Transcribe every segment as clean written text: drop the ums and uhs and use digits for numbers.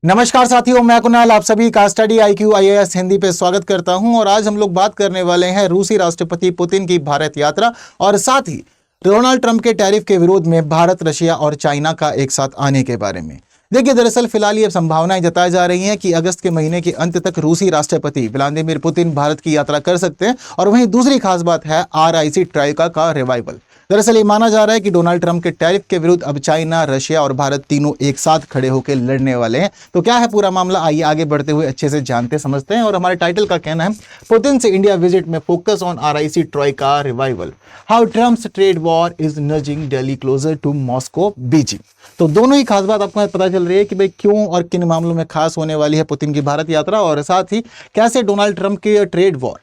नमस्कार साथियों, मैं कुणाल आप सभी का स्टडी IQ IAS हिंदी पे स्वागत करता हूं। और आज हम लोग बात करने वाले हैं रूसी राष्ट्रपति पुतिन की भारत यात्रा और साथ ही डोनाल्ड ट्रंप के टैरिफ के विरोध में भारत, रशिया और चाइना का एक साथ आने के बारे में। देखिए, दरअसल फिलहाल ये संभावनाएं जताई जा रही हैं कि अगस्त के महीने के अंत तक रूसी राष्ट्रपति व्लादिमीर पुतिन भारत की यात्रा कर सकते हैं। और वहीं दूसरी खास बात है RIC ट्राइका का रिवाइवल। दरअसल ये माना जा रहा है कि डोनाल्ड ट्रंप के टैरिफ के विरुद्ध अब चाइना, रशिया और भारत तीनों एक साथ खड़े होकर लड़ने वाले हैं। तो क्या है पूरा मामला, आइए आगे बढ़ते हुए अच्छे से जानते समझते हैं। और हमारे टाइटल का कहना है, पुतिन से इंडिया विजिट में focus on RIC troika revival, how Trump's trade war is nudging Delhi closer to Moscow Beijing. तो दोनों ही खास बात आपको पता चल रही है कि भाई क्यों और किन मामलों में खास होने वाली है पुतिन की भारत यात्रा, और साथ ही कैसे डोनाल्ड ट्रंप की trade war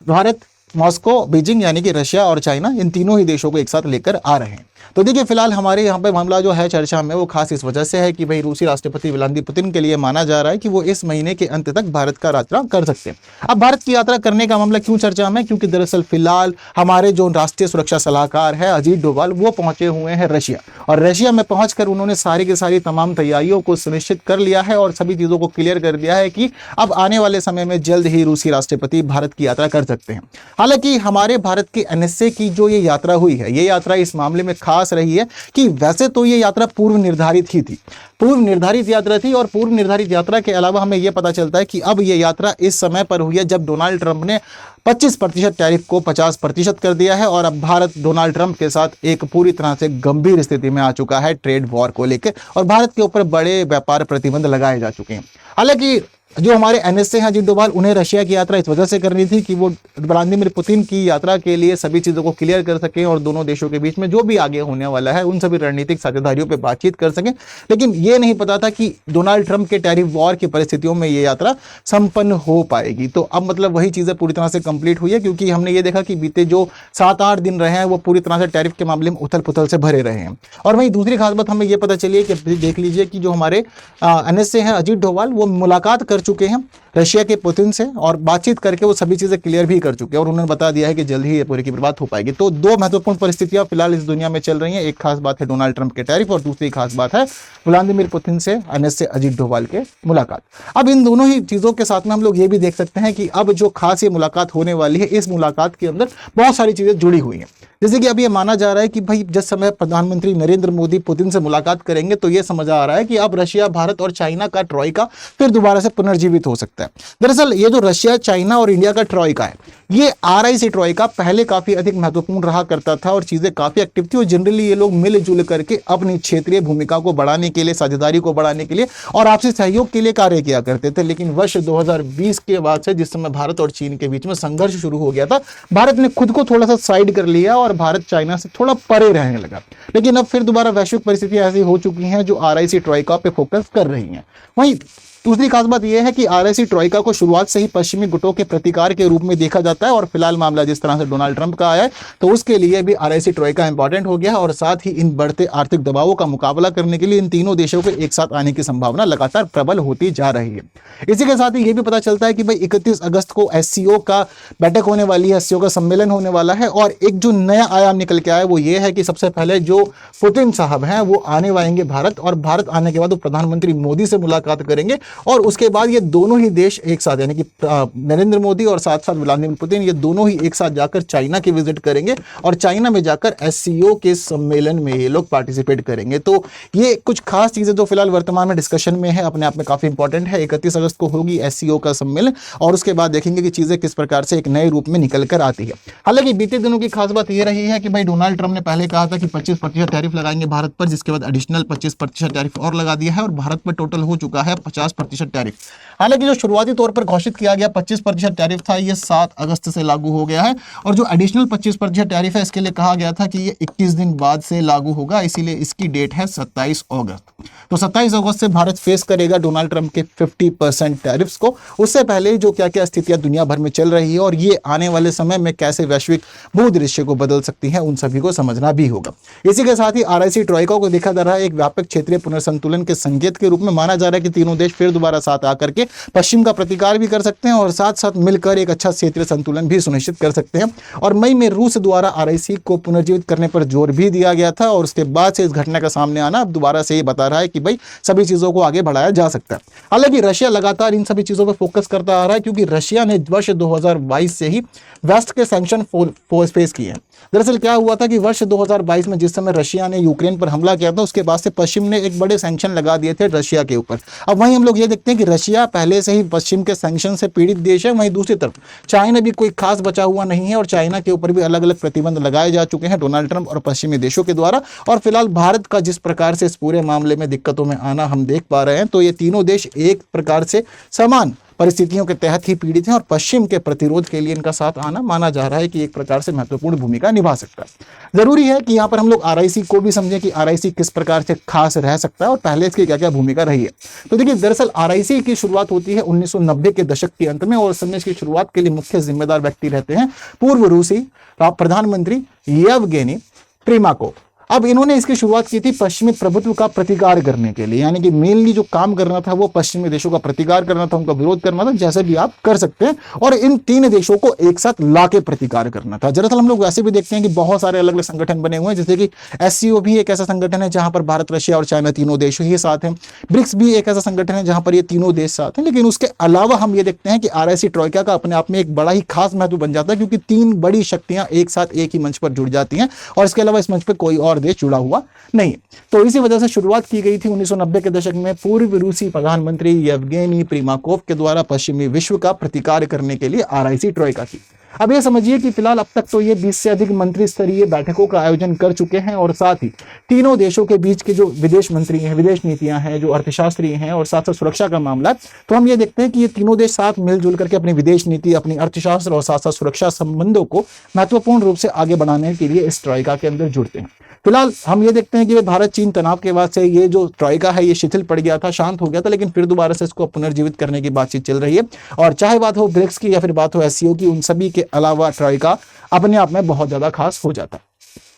Bharat, Moscow, Beijing यानी कि रशिया और चाइना, इन तीनों ही देशों को एक साथ लेकर आ रहे हैं। तो देखिए, फिलहाल हमारे यहाँ पे मामला जो है चर्चा में, वो खास इस वजह से है कि भाई रूसी राष्ट्रपति व्लादिमीर पुतिन के लिए माना जा रहा है कि वो इस महीने के अंत तक भारत का यात्रा कर सकते हैं। अब भारत की यात्रा करने का मामला क्यों चर्चा में, क्योंकि दरअसल फिलहाल हमारे जो राष्ट्रीय सुरक्षा सलाहकार है अजीत डोभाल, वो पहुंचे हुए हैं रशिया। और रशिया में पहुंचकर उन्होंने सारी की सारी तमाम तैयारियों को सुनिश्चित कर लिया है और सभी चीज़ों को क्लियर कर दिया है कि अब आने वाले समय में जल्द ही रूसी राष्ट्रपति भारत की यात्रा कर सकते हैं। हालांकि हमारे भारत की NSA की जो ये यात्रा हुई है, ये यात्रा इस मामले में खास रही है कि वैसे तो ये यात्रा पूर्व निर्धारित ही थी, पूर्व निर्धारित यात्रा थी। और पूर्व निर्धारित यात्रा के अलावा हमें यह पता चलता है कि अब ये यात्रा इस समय पर हुई है जब डोनाल्ड ट्रंप ने 25% टैरिफ को 50% कर दिया है। और अब भारत डोनाल्ड ट्रंप के साथ एक पूरी तरह से गंभीर स्थिति में आ चुका है ट्रेड वॉर को लेकर, और भारत के ऊपर बड़े व्यापार प्रतिबंध लगाए जा चुके हैं। हालांकि जो हमारे NSA हैं अजीत डोभाल, उन्हें रशिया की यात्रा इस वजह से करनी थी कि वो व्लादिमीर पुतिन की यात्रा के लिए सभी चीज़ों को क्लियर कर सकें और दोनों देशों के बीच में जो भी आगे होने वाला है उन सभी रणनीतिक साझेदारियों पे बातचीत कर सकें। लेकिन ये नहीं पता था कि डोनाल्ड ट्रंप के टैरिफ वॉर की परिस्थितियों में ये यात्रा संपन्न हो पाएगी। तो अब मतलब वही चीज़ें पूरी तरह से कंप्लीट हुई है, क्योंकि हमने ये देखा कि बीते जो 7-8 दिन रहे हैं वो पूरी तरह से टैरिफ के मामले में उथल पुथल से भरे रहे हैं। और वहीं दूसरी खास बात हमें ये पता चली है कि देख लीजिए कि जो हमारे NSA हैं अजीत डोभाल, वो मुलाकात कर चुके हैं रशिया के पुतिन से और बातचीत करके वो सभी चीज़ें क्लियर भी कर चुके हैं और उन्होंने बता दिया है कि जल्द ही ये पूरी की बात हो पाएगी। तो दो महत्वपूर्ण परिस्थितियां फिलहाल इस दुनिया में चल रही हैं। एक खास बात है डोनाल्ड ट्रंप के टैरिफ और दूसरी खास बात है व्लादिमीर पुतिन से NSA अजीत डोभाल के मुलाकात। अब इन दोनों ही चीज़ों के साथ में हम लोग ये भी देख सकते हैं कि अब जो खास ये मुलाकात होने वाली है, इस मुलाकात के अंदर बहुत सारी चीज़ें जुड़ी हुई हैं। जैसे कि अब ये माना जा रहा है कि भाई जिस समय प्रधानमंत्री नरेंद्र मोदी पुतिन से मुलाकात करेंगे तो ये समझ आ रहा है कि अब रशिया, भारत और चाइना का ट्रॉइका फिर दोबारा से पुनर्जीवित हो सकता है। दरअसल ये जो रशिया, चाइना और इंडिया का ट्रॉइका है, ये RIC ट्रॉइका पहले काफ़ी अधिक महत्वपूर्ण रहा करता था और चीज़ें काफ़ी एक्टिव थी। और जनरली ये लोग मिलजुल करके अपनी क्षेत्रीय भूमिका को बढ़ाने के लिए, साझेदारी को बढ़ाने के लिए और आपसी सहयोग के लिए कार्य किया करते थे। लेकिन वर्ष 2020 के बाद से, जिस समय भारत और चीन के बीच में संघर्ष शुरू हो गया था, भारत ने खुद को थोड़ा सा साइड कर लिया और भारत चाइना से थोड़ा परे रहने लगा। लेकिन अब फिर दोबारा वैश्विक परिस्थितियां ऐसी हो चुकी हैं जो RIC ट्रॉइका पे फोकस कर रही हैं। वहीं दूसरी खास बात यह है कि RIC ट्रॉइका को शुरुआत से ही पश्चिमी गुटों के प्रतिकार के रूप में देखा जाता है। और फिलहाल मामला जिस तरह से डोनाल्ड ट्रंप का आया है, तो उसके लिए भी RIC ट्रॉइका इंपॉर्टेंट हो गया है। और साथ ही इन बढ़ते आर्थिक दबावों का मुकाबला करने के लिए इन तीनों देशों के एक साथ आने की संभावना लगातार प्रबल होती जा रही है। इसी के साथ ही ये भी पता चलता है कि भाई 31 अगस्त को SCO का बैठक होने वाली है, SCO का सम्मेलन होने वाला है। और एक जो नया आयाम निकल के आया वो ये है कि सबसे पहले जो पुतिन साहब हैं वो आने वाएंगे भारत, और भारत आने के बाद वो प्रधानमंत्री मोदी से मुलाकात करेंगे। और उसके बाद ये दोनों ही देश एक साथ, यानी कि नरेंद्र मोदी और साथ साथ व्लादिमीर पुतिन, ये दोनों ही एक साथ जाकर चाइना की विजिट करेंगे और चाइना में जाकर SCO के सम्मेलन में ये लोग पार्टिसिपेट करेंगे। तो ये कुछ खास चीज़ें जो फिलहाल वर्तमान में डिस्कशन में है, अपने आप में काफ़ी इंपॉर्टेंट है। 31 अगस्त को होगी SCO का सम्मेलन और उसके बाद देखेंगे कि चीज़ें किस प्रकार से एक नए रूप में निकल कर आती है। हालांकि बीते दिनों की खास बात यह रही है कि भाई डोनाल्ड ट्रंप ने पहले कहा था कि 25% टैरिफ लगाएंगे भारत पर, जिसके बाद एडिशनल 25% टैरिफ और लगा दिया है और भारत पर टोटल हो चुका है 50% टैरिफ। हालांकि जो शुरुआती तौर पर घोषित किया गया 25% टैरिफ था, ये 7 अगस्त से लागू हो गया है। और जो एडिशनल 25% टैरिफ है, इसके लिए कहा गया था कि ये 21 दिन बाद से लागू होगा, इसीलिए इसकी डेट है 27 अगस्त। तो 27 अगस्त से भारत फेस करेगा डोनाल्ड ट्रंप के 50% टैरिफ्स को। उससे पहले जो क्या क्या स्थितियां दुनिया भर में चल रही है और ये आने वाले समय में कैसे वैश्विक भूदृश्य को बदल बदल सकती हैं, उन सभी को समझना भी होगा। इसी के साथ ही आरआईसी ट्रॉइका को देखा जा रहा है एक व्यापक क्षेत्रीय पुनर्संतुलन के संकेत के रूप में माना जा रहा है कि तीनों देश फिर दोबारा साथ आकर के पश्चिम का प्रतिकार भी कर सकते हैं और साथ साथ मिलकर एक अच्छा क्षेत्रीय संतुलन भी सुनिश्चित कर सकते हैं। और मई में रूस द्वारा आरआईसी को पुनर्जीवित करने पर जोर भी दिया गया था और उसके बाद से इस घटना का सामने आना अब दोबारा से ये बता रहा है कि भाई सभी चीजों को आगे बढ़ाया जा सकता है। हालांकि रशिया लगातार इन सभी चीजों पर फोकस करता आ रहा है क्योंकि रशिया ने वर्ष 2022 से ही वेस्ट के सैंक्शन फेस किए हैं। दरअसल क्या हुआ था कि वर्ष 2022 में जिस समय रशिया ने यूक्रेन पर हमला किया था उसके बाद से पश्चिम ने एक बड़े सैंक्शन लगा दिए थे रशिया के ऊपर। अब वहीं हम लोग ये देखते हैं कि रशिया पहले से ही पश्चिम के सैंक्शन से पीड़ित देश है, वहीं दूसरी तरफ चाइना भी कोई खास बचा हुआ नहीं है और चाइना के ऊपर भी अलग अलग प्रतिबंध लगाए जा चुके हैं डोनाल्ड ट्रंप और पश्चिमी देशों के द्वारा। और फिलहाल भारत का जिस प्रकार से इस पूरे मामले में दिक्कतों में आना हम देख पा रहे हैं, तो ये तीनों देश एक प्रकार से समान परिस्थितियों के तहत ही पीड़ित हैं और पश्चिम के प्रतिरोध के लिए इनका साथ आना माना जा रहा है कि एक प्रकार से महत्वपूर्ण भूमिका निभा सकता है। जरूरी है कि यहाँ पर हम लोग आरआईसी को भी समझें कि आरआईसी किस प्रकार से खास रह सकता है और पहले इसकी क्या क्या भूमिका रही है। तो देखिए, दरअसल आरआईसी की शुरुआत होती है 1990 के दशक के अंत में और उस समय इसकी शुरुआत के लिए मुख्य जिम्मेदार व्यक्ति रहते हैं पूर्व रूसी प्रधानमंत्री येवगेनी प्रिमाकोव। अब इन्होंने इसकी शुरुआत की थी पश्चिमी प्रभुत्व का प्रतिकार करने के लिए, यानी कि मेनली जो काम करना था वो पश्चिमी देशों का प्रतिकार करना था, उनका विरोध करना था, जैसे भी आप कर सकते हैं, और इन तीन देशों को एक साथ लाके प्रतिकार करना था। दरअसल हम लोग वैसे भी देखते हैं कि बहुत सारे अलग अलग संगठन बने हुए हैं, जैसे कि एससीओ भी एक ऐसा संगठन है जहां पर भारत, रशिया और चाइना तीनों देश ही साथ हैं। ब्रिक्स भी एक ऐसा संगठन है जहां पर ये तीनों देश साथ हैं। लेकिन उसके अलावा हम ये देखते हैं कि आरआईसी ट्रॉइका का अपने आप में एक बड़ा ही खास महत्व बन जाता है क्योंकि तीन बड़ी शक्तियां एक साथ एक ही मंच पर जुड़ जाती हैं और इसके अलावा इस मंच पर कोई और देश जुड़ा हुआ नहीं। तो इसी वजह से शुरुआत की गई थी 1990 के दशक में पूर्व रूसी प्रधानमंत्री येवगेनी प्रिमाकोव के द्वारा पश्चिमी विश्व का प्रतिकार करने के लिए आरआईसी ट्रॉइका की। अब ये समझिए कि फिलहाल अब तक तो ये 20 से अधिक मंत्री स्तरीय बैठकों का आयोजन कर चुके हैं और साथ ही तीनों देशों के बीच के जो विदेश मंत्री हैं, विदेश नीतियां हैं, जो अर्थशास्त्री हैं और साथ साथ सुरक्षा का मामला है, तो हम ये देखते हैं कि ये तीनों देश साथ मिलजुल करके अपनी विदेश नीति, अपनी अर्थशास्त्र और साथ साथ सुरक्षा संबंधों को महत्वपूर्ण रूप से आगे बढ़ाने के लिए इस ट्रॉइका के अंदर जुड़ते हैं। फिलहाल हम ये देखते हैं कि भारत चीन तनाव के बाद से ये जो ट्रॉइका है ये शिथिल पड़ गया था, शांत हो गया था, लेकिन फिर दोबारा से इसको पुनर्जीवित करने की बातचीत चल रही है। और चाहे बात हो ब्रिक्स की या फिर बात हो एससीओ की, उन सभी के अलावा ट्रॉइका अपने आप में बहुत ज्यादा खास हो जाता है।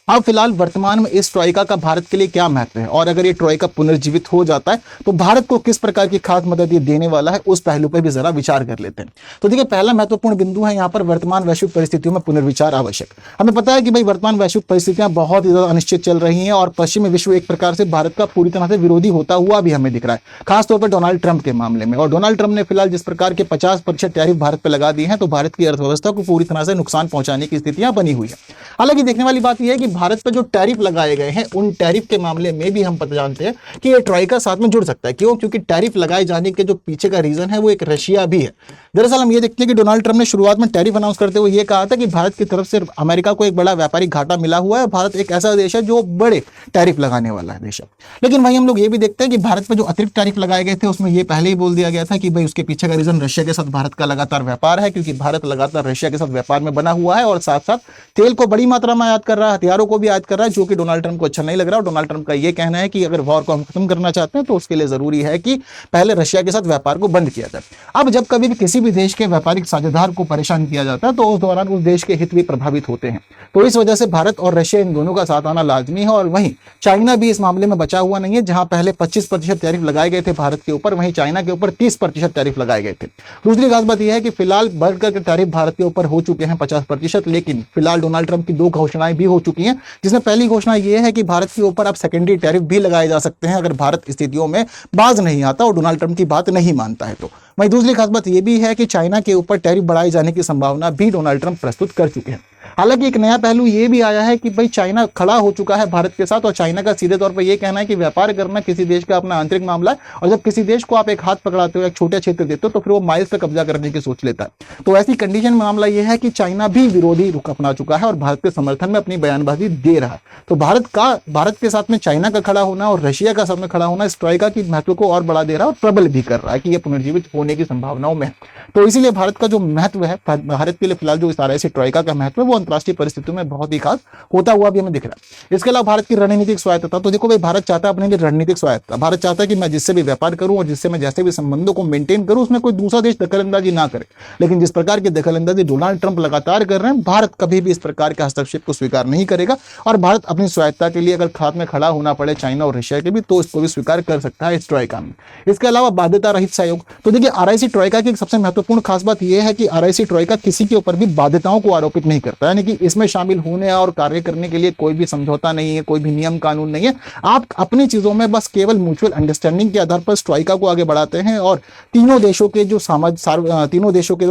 अब फिलहाल वर्तमान में इस ट्रॉइका का भारत के लिए क्या महत्व है और अगर ये ट्रॉइका पुनर्जीवित हो जाता है तो भारत को किस प्रकार की खास मदद ये देने वाला है, उस पहलू पर भी जरा विचार कर लेते हैं। तो देखिए, पहला महत्वपूर्ण बिंदु है यहाँ पर वर्तमान वैश्विक परिस्थितियों में पुनर्विचार आवश्यक। हमें पता है कि भाई वर्तमान वैश्विक परिस्थितियां बहुत ही ज्यादा अनिश्चित चल रही हैं और पश्चिमी विश्व एक प्रकार से भारत का पूरी तरह से विरोधी होता हुआ भी हमें दिख रहा है, खासतौर पर डोनाल्ड ट्रंप के मामले में। और डोनाल्ड ट्रंप ने फिलहाल जिस प्रकार के 50% टैरिफ भारत पर लगा दिए हैं तो भारत की अर्थव्यवस्था को पूरी तरह से नुकसान पहुंचाने की स्थितियां बनी हुई है। हालांकि देखने वाली बात यह है कि भारत पर जो टैरिफ लगाए गए हैं उन टैरिफ के मामले में भी हम पता जानते हैं कि ये ट्रॉइका साथ में जुड़ सकता है। क्यों? क्योंकि टैरिफ लगाए जाने के जो पीछे का रीजन है वो एक रशिया भी है। दरअसल हम ये देखते हैं कि डोनाल्ड ट्रंप ने शुरुआत में टैरिफ अनाउंस करते हुए ये कहा था कि भारत की तरफ से अमेरिका को एक बड़ा व्यापारिक घाटा मिला हुआ है, भारत एक ऐसा देश है जो बड़े टैरिफ लगाने वाला है देश है। लेकिन वहीं हम लोग ये भी देखते हैं कि भारत पर जो अतिरिक्त टैरिफ लगाए गए थे उसमें ये पहले ही बोल दिया गया था कि भाई उसके पीछे का रीजन रशिया के साथ भारत का लगातार व्यापार है, क्योंकि भारत लगातार रशिया के साथ व्यापार में बना हुआ है और साथ साथ तेल को बड़ी मात्रा में आयात कर रहा है, हथियारों को भी आयात कर रहा है, जो कि डोनाल्ड ट्रंप को अच्छा नहीं लग रहा। और डोनाल्ड ट्रंप का यह कहना है कि अगर वॉर को हम खत्म करना चाहते हैं तो उसके लिए जरूरी है कि पहले रशिया के साथ व्यापार को बंद किया जाए। अब जब कभी भी किसी भी देश के व्यापारिक साझेदार को परेशान किया जाता है तो उस दौरान उस देश के हित भी प्रभावित होते हैं। तो इस वजह से भारत और रशिया इन दोनों का साथ आना लाजमी है। और वहीं चाइना भी इस मामले में बचा हुआ नहीं है, जहां पहले 25% टैरिफ लगाए गए थे भारत के ऊपर, वहीं चाइना के ऊपर 30% टैरिफ लगाए गए थे। दूसरी खास बात यह है कि फिलहाल बढ़कर के टैरिफ भारत के ऊपर हो चुके हैं 50%, लेकिन फिलहाल डोनाल्ड ट्रंप की 2 घोषणाएं भी हो चुकी हैं, जिसमें पहली घोषणा यह है कि भारत के ऊपर अब सेकेंडरी टैरिफ भी लगाए जा सकते हैं अगर भारत स्थितियों में बाज नहीं आता और डोनाल्ड ट्रंप की बात नहीं मानता है तो। वहीं दूसरी खास बात यह भी है कि चाइना के ऊपर टैरिफ बढ़ाए जाने की संभावना भी डोनाल्ड ट्रंप प्रस्तुत कर चुके हैं। हालांकि एक नया पहलू यह भी आया है कि भाई चाइना खड़ा हो चुका है भारत के साथ और चाइना का सीधे तौर पर यह कहना है कि व्यापार करना किसी देश का अपना आंतरिक मामला है और जब किसी देश को आप एक हाथ पकड़ाते हो, एक छोटे क्षेत्र देते हो, तो फिर वो माइल्स पे कब्जा करने की सोच लेता है। तो ऐसी कंडीशन में मामला यह है कि चाइना भी विरोधी रुख अपना चुका है और भारत के समर्थन में अपनी बयानबाजी दे रहा है। तो भारत के साथ में चाइना का खड़ा होना और रशिया का साथ में खड़ा होना इस ट्रॉइका की महत्व को और बढ़ा दे रहा है और प्रबल भी कर रहा है कि यह पुनर्जीवित होने की संभावनाओं में। तो इसीलिए भारत का जो महत्व है, भारत के लिए फिलहाल जो इस आरआईसी ट्रॉइका का महत्व है वो अंतर्राष्ट्रीय परिस्थितियों में बहुत ही खास होता हुआ भी हमें दिख रहा है। इसके अलावा भारत की रणनीतिक स्वायत्तता, तो देखो भाई भारत चाहता है अपने लिए रणनीतिक स्वायत्तता। भारत चाहता है कि मैं जिससे भी व्यापार करूं और जिससे मैं जैसे भी संबंधों को मेंटेन करूं उसमें कोई दूसरा देश दखलंदाजी ना करे। लेकिन जिस प्रकार की दखलंदाजी डोनाल्ड ट्रंप लगातार कर रहे हैं, भारत कभी भी इस प्रकार के हस्तक्षेप को स्वीकार नहीं करेगा और भारत अपनी स्वायत्तता के लिए अगर खात में खड़ा होना पड़े चाइना और रशिया के भी, तो इसको भी स्वीकार कर सकता है इस ट्रॉयका में। इसके अलावा बाध्यता रहित सहयोग, तो देखिए आरआईसी ट्रॉयका की एक सबसे महत्वपूर्ण खास बात यह है कि आरआईसी ट्रॉयका किसी के ऊपर भी बाध्यताओं को आरोपित नहीं करता, यानी कि इसमें शामिल होने और कार्य करने के लिए कोई भी समझौता नहीं है, कोई भी नियम कानून नहीं है। आप अपनी चीजों में बस केवल म्यूचुअल अंडरस्टैंडिंग के आधार पर ट्रॉयका को आगे बढ़ाते हैं और तीनों देशों के जो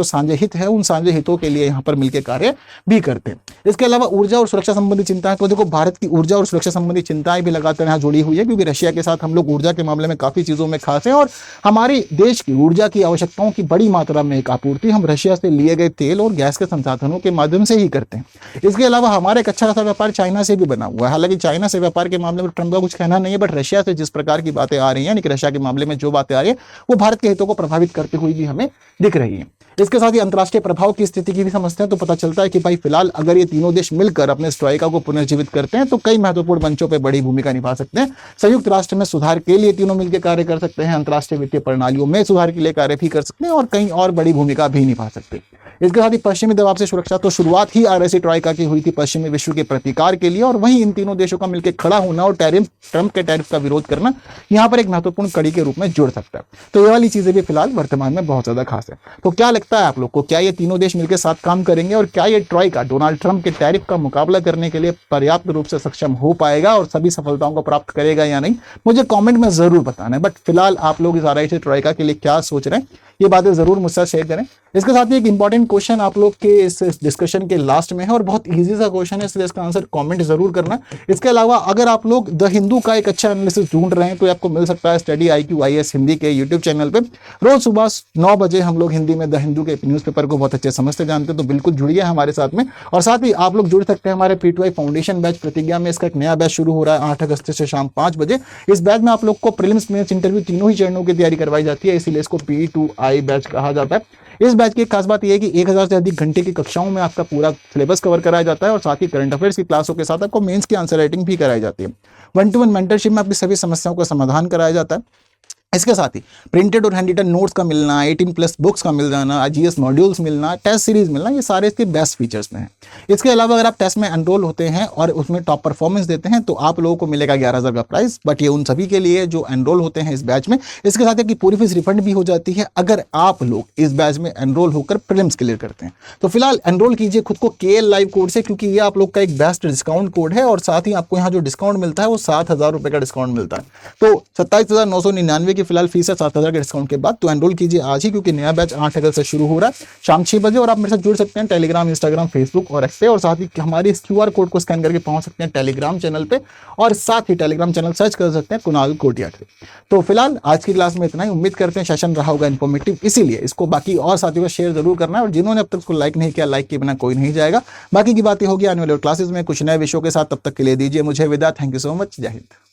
साझे हित है उन साझे हितों के लिए यहाँ पर मिलकर कार्य भी करते हैं। इसके अलावा ऊर्जा और सुरक्षा संबंधी चिंताएं, तो देखो भारत की ऊर्जा और सुरक्षा संबंधी चिंताएं भी लगातार यहाँ जुड़ी हुई है, क्योंकि रशिया के साथ हम लोग ऊर्जा के मामले में काफी चीजों में खास हैं और हमारे देश की ऊर्जा की आवश्यकताओं की बड़ी मात्रा में एक आपूर्ति हम रशिया से लिए गए तेल और गैस के संसाधनों के माध्यम से ही करते हैं। इसके अलावा हमारा एक अच्छा खासा व्यापार चाइना से भी बना हुआ है। हालांकि चाइना से व्यापार के मामले में ट्रंप का कुछ कहना नहीं है, बट रशिया से जिस प्रकार की बातें आ रही हैं, यानी कि रशिया के मामले में जो बातें आ रही है वो भारत के हितों को प्रभावित करती हुई भी हमें दिख रही है। इसके साथ ही अंतर्राष्ट्रीय प्रभाव की स्थिति की भी समझते हैं, तो पता चलता है कि भाई फिलहाल अगर ये तीनों देश मिलकर अपने ट्रॉयका को पुनर्जीवित करते हैं तो कई महत्वपूर्ण मंचों पर बड़ी भूमिका निभा सकते हैं। संयुक्त राष्ट्र में सुधार के लिए तीनों मिलकर कार्य कर सकते हैं, अंतर्राष्ट्रीय वित्तीय प्रणालियों में सुधार के लिए कार्य भी कर सकते हैं और कई और बड़ी भूमिका भी निभा सकते हैं। इसके साथ ही पश्चिमी दबाव से सुरक्षा, तो शुरुआत ही आरआईसी ट्रॉयका की हुई थी पश्चिमी विश्व के प्रतिकार के लिए और वहीं इन तीनों देशों का मिलकर खड़ा होना और ट्रंप के टैरिफ का विरोध करना यहाँ पर एक महत्वपूर्ण कड़ी के रूप में जुड़ सकता है। तो ये वाली चीजें भी फिलहाल वर्तमान में बहुत ज्यादा खास है। तो क्या लगता है आप लोग को, क्या ये तीनों देश मिलकर साथ काम करेंगे और क्या ये ट्रॉयका डोनाल्ड ट्रंप के टैरिफ का मुकाबला करने के लिए पर्याप्त रूप से सक्षम हो पाएगा और सभी सफलताओं को प्राप्त करेगा या नहीं, मुझे कॉमेंट में जरूर बताना है। बट फिलहाल आप लोग इस आरआईसी ट्रॉयका के लिए क्या सोच रहे हैं ये बातें जरूर मुझसे शेयर करें। इसके साथ ही एक इंपॉर्टेंट क्वेश्चन आप लोग के इस डिस्कशन के लास्ट में है और बहुत इजी सा क्वेश्चन है, इसलिए इसका आंसर कमेंट जरूर करना। इसके अलावा अगर आप लोग द हिंदू का एक अच्छा एनालिसिस ढूंढ रहे हैं तो आपको मिल सकता है स्टडी IQ IAS हिंदी के यूट्यूब चैनल पे। रोज सुबह 9 बजे हम लोग हिंदी में द हिंदू के न्यूज़पेपर को बहुत अच्छे समझते जानते हैं, तो बिल्कुल जुड़िए हमारे साथ में। और साथ ही आप लोग जुड़ सकते हैं हमारे P2I फाउंडेशन बैच प्रतिज्ञा में। इसका एक नया बैच शुरू हो रहा है 8 अगस्त से शाम 5 बजे। इस बैच में आप लोग को प्रीलिम्स, मेंस, इंटरव्यू तीनों ही चरणों की तैयारी करवाई जाती है, इसीलिए इसको P2I बैच कहा जाता है। इस बैच की खास बात यह है कि 1000 से अधिक घंटे की कक्षाओं में आपका पूरा सिलेबस कवर कराया जाता है और साथ ही करंट अफेयर्स की क्लासों के साथ आपको मेंस की आंसर राइटिंग भी कराई जाती है। 1-to-1 मेंटरशिप में आपकी सभी समस्याओं का समाधान कराया जाता है। इसके साथ ही प्रिंटेड और हैंड रिटन नोट्स का मिलना, 18+ बुक्स का मिल जाना, GS मॉड्यूल्स मिलना, टेस्ट सीरीज मिलना, ये सारे इसके बेस्ट फीचर्स में हैं। इसके अलावा अगर आप टेस्ट में एनरोल होते हैं और उसमें टॉप परफॉर्मेंस देते हैं तो आप लोगों को मिलेगा 11,000 का प्राइस, बट ये उन सभी के लिए जो एनरोल होते हैं इस बैच में। इसके साथ ही पूरी फीस रिफंड भी हो जाती है अगर आप लोग इस बैच में एनरोल होकर प्रीलिम्स क्लियर करते हैं। तो फिलहाल एनरोल कीजिए खुद को KL लाइव कोड से, क्योंकि ये आप लोग का एक बेस्ट डिस्काउंट कोड है और साथ ही आपको यहाँ जो डिस्काउंट मिलता है वो 7,000 रुपये का डिस्काउंट मिलता है। तो 27,999 की फिलहाल फीस है 7,000 के डिस्काउंट के बाद। तो एनरोल कीजिए आज ही, क्योंकि नया बैच 8 अगस्त से शुरू हो रहा है शाम 6 बजे। और आप मेरे साथ जुड़ सकते हैं टेलीग्राम, इंस्टाग्राम, फेसबुक और एक्स पे, और साथ ही हमारे इस QR कोड को स्कैन करके पहुंच सकते हैं टेलीग्राम चैनल पे, और साथ ही टेलीग्राम चैनल सर्च कर सकते हैं कुणाल कोटिया। तो फिलहाल आज की क्लास में इतना ही। उम्मीद करते हैं सेशन रहा होगा इन्फॉर्मेटिव, इसीलिए इसको बाकी और साथियों को शेयर जरूर करना है। और जिन्होंने अब तक इसको लाइक नहीं किया, लाइक के बिना कोई नहीं जाएगा। बाकी की बातें होगी आने वाले क्लासेस में कुछ नए विषयों के साथ। तब तक के लिए दीजिए मुझे विदा। Thank you so much. जय हिंद।